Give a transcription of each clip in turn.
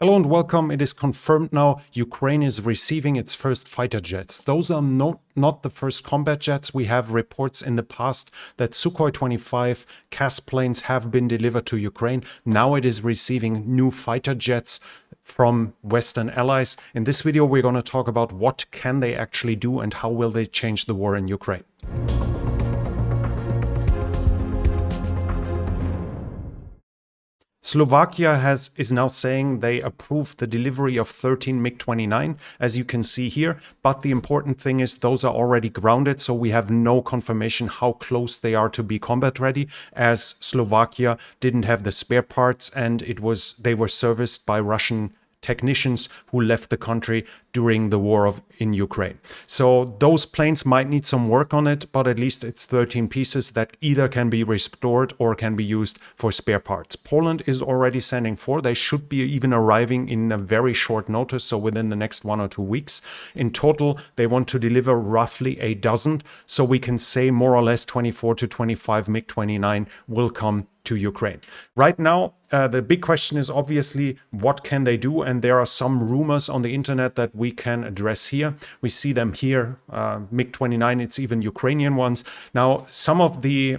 Hello and welcome. It is confirmed now Ukraine is receiving its first fighter jets. Those are not the first combat jets. We have reports in the past that Sukhoi 25 CAS planes have been delivered to Ukraine. Now it is receiving new fighter jets from Western allies. In this video, we're going to talk about what can they actually do and how will they change the war in Ukraine. Slovakia is now saying they approved the delivery of 13 MiG-29, as you can see here. But the important thing is those are already grounded, so we have no confirmation how close they are to be combat ready, as Slovakia didn't have the spare parts and they were serviced by Russian technicians who left the country during the war in Ukraine. So those planes might need some work on it, but at least it's 13 pieces that either can be restored or can be used for spare parts. Poland is already sending 4. They should be even arriving in a very short notice, so within the next 1 or 2 weeks. In total, they want to deliver roughly a dozen, so we can say more or less 24 to 25 MiG-29 will come to Ukraine. Right now, the big question is obviously what can they do, and there are some rumors on the internet that we can address here. We see them here, MiG-29, it's even Ukrainian ones. Now, some of the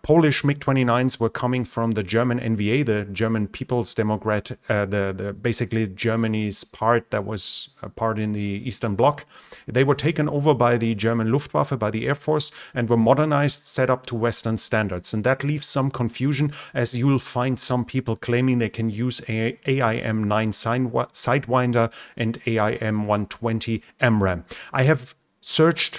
Polish MiG-29s were coming from the German NVA, the German People's Democrat, basically Germany's part that was a part in the Eastern Bloc. They were taken over by the German Luftwaffe, by the Air Force, and were modernized, set up to Western standards. And that leaves some confusion, as you will find some people claiming they can use AIM-9 Sidewinder and AIM-120 MRAM. I have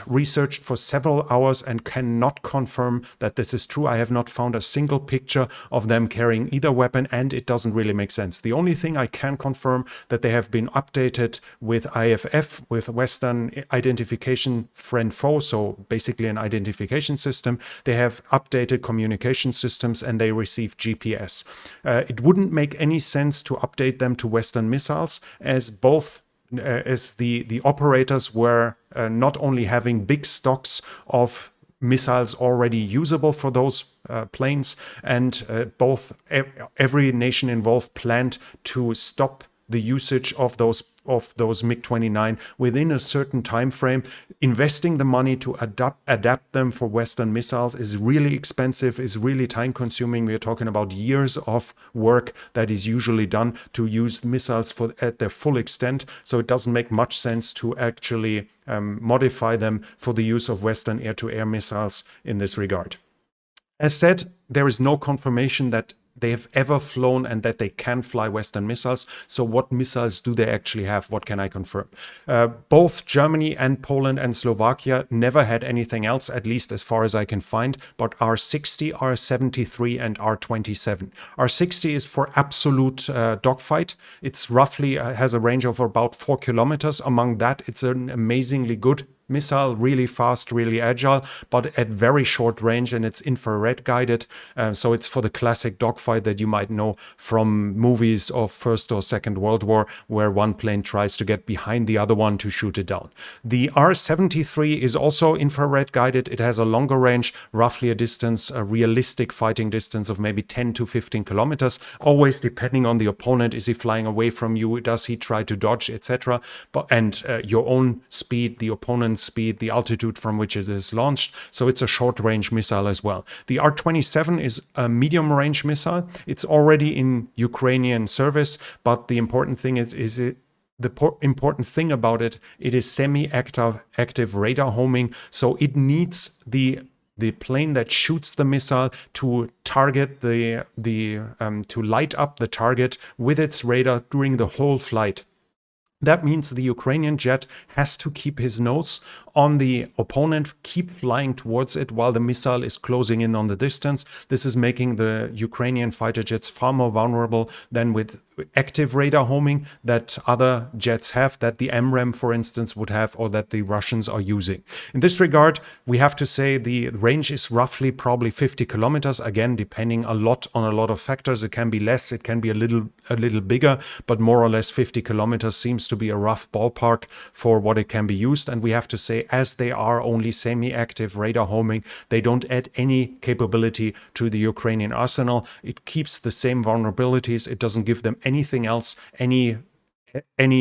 researched for several hours and cannot confirm that this is true. I have not found a single picture of them carrying either weapon, and it doesn't really make sense. The only thing I can confirm that they have been updated with IFF, with Western Identification Friend-Foe, so basically an identification system. They have updated communication systems and they receive GPS. It wouldn't make any sense to update them to Western missiles, as the operators were not only having big stocks of missiles already usable for those planes, and every nation involved planned to stop the usage of those MiG-29 within a certain time frame. Investing the money to adapt them for Western missiles is really expensive, is really time consuming. We're talking about years of work that is usually done to use missiles at their full extent. So it doesn't make much sense to actually modify them for the use of Western air-to-air missiles in this regard. As said, there is no confirmation that they have ever flown and that they can fly Western missiles. So what missiles do they actually have? What can I confirm? Both Germany and Poland and Slovakia never had anything else, at least as far as I can find, but R-60, R-73 and R-27. R-60 is for absolute dogfight. It's roughly has a range of about 4 kilometers. Among that, it's an amazingly good missile, really fast, really agile, but at very short range, and it's infrared guided. So it's for the classic dogfight that you might know from movies of First or Second World War, where one plane tries to get behind the other one to shoot it down. The R-73 is also infrared guided. It has a longer range, roughly a realistic fighting distance of maybe 10 to 15 kilometers, always depending on the opponent. Is he flying away from you? Does he try to dodge, etc.? And your own speed, the opponent's speed, the altitude from which it is launched. So it's a short-range missile as well. The R-27 is a medium-range missile. It's already in Ukrainian service, but the important thing important thing about it is semi-active radar homing. So it needs the plane that shoots the missile to target to light up the target with its radar during the whole flight. That means the Ukrainian jet has to keep his nose on the opponent, keep flying towards it while the missile is closing in on the distance. This is making the Ukrainian fighter jets far more vulnerable than with active radar homing that other jets have, that the MRAM, for instance, would have, or that the Russians are using. In this regard, we have to say the range is roughly probably 50 kilometers. Again, depending on a lot of factors. It can be less, it can be a little bigger, but more or less 50 kilometers seems to be a rough ballpark for what it can be used. And we have to say, as they are only semi-active radar homing, they don't add any capability to the Ukrainian arsenal. It keeps the same vulnerabilities. It doesn't give them anything else, any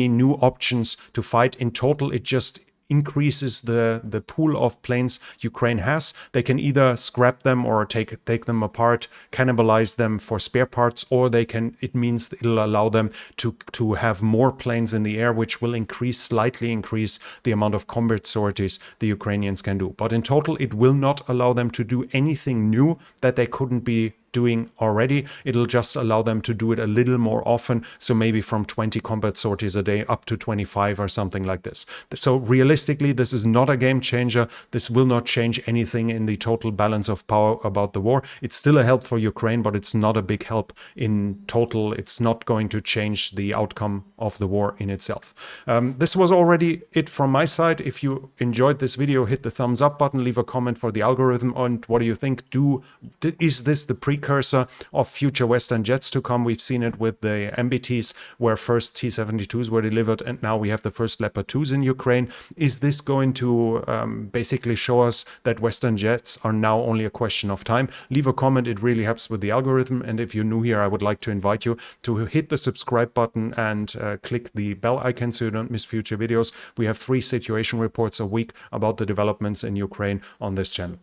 new options to fight. In total, it just increases the pool of planes Ukraine has. They can either scrap them or take them apart, cannibalize them for spare parts, or it means it'll allow them to have more planes in the air, which will slightly increase the amount of combat sorties the Ukrainians can do. But in total, it will not allow them to do anything new that they couldn't be doing already. It'll just allow them to do it a little more often, so maybe from 20 combat sorties a day up to 25 or something like this. So realistically, this is not a game changer. This will not change anything in the total balance of power about the war. It's still a help for Ukraine, but it's not a big help in total. It's not going to change the outcome of the war in itself. This was already it from my side. If you enjoyed this video, hit the thumbs up button, leave a comment for the algorithm, and what do you think? Is this the precursor of future Western jets to come? We've seen it with the MBTs, where first T-72s were delivered, and now we have the first Leopard 2s in Ukraine. Is this going to basically show us that Western jets are now only a question of time? Leave a comment. It really helps with the algorithm. And if you're new here, I would like to invite you to hit the subscribe button and click the bell icon so you don't miss future videos. We have 3 situation reports a week about the developments in Ukraine on this channel.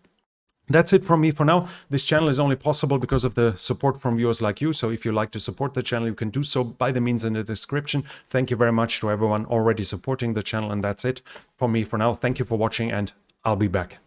That's it from me for now. This channel is only possible because of the support from viewers like you. So if you like to support the channel, you can do so by the means in the description. Thank you very much to everyone already supporting the channel. And that's it from me for now. Thank you for watching, and I'll be back.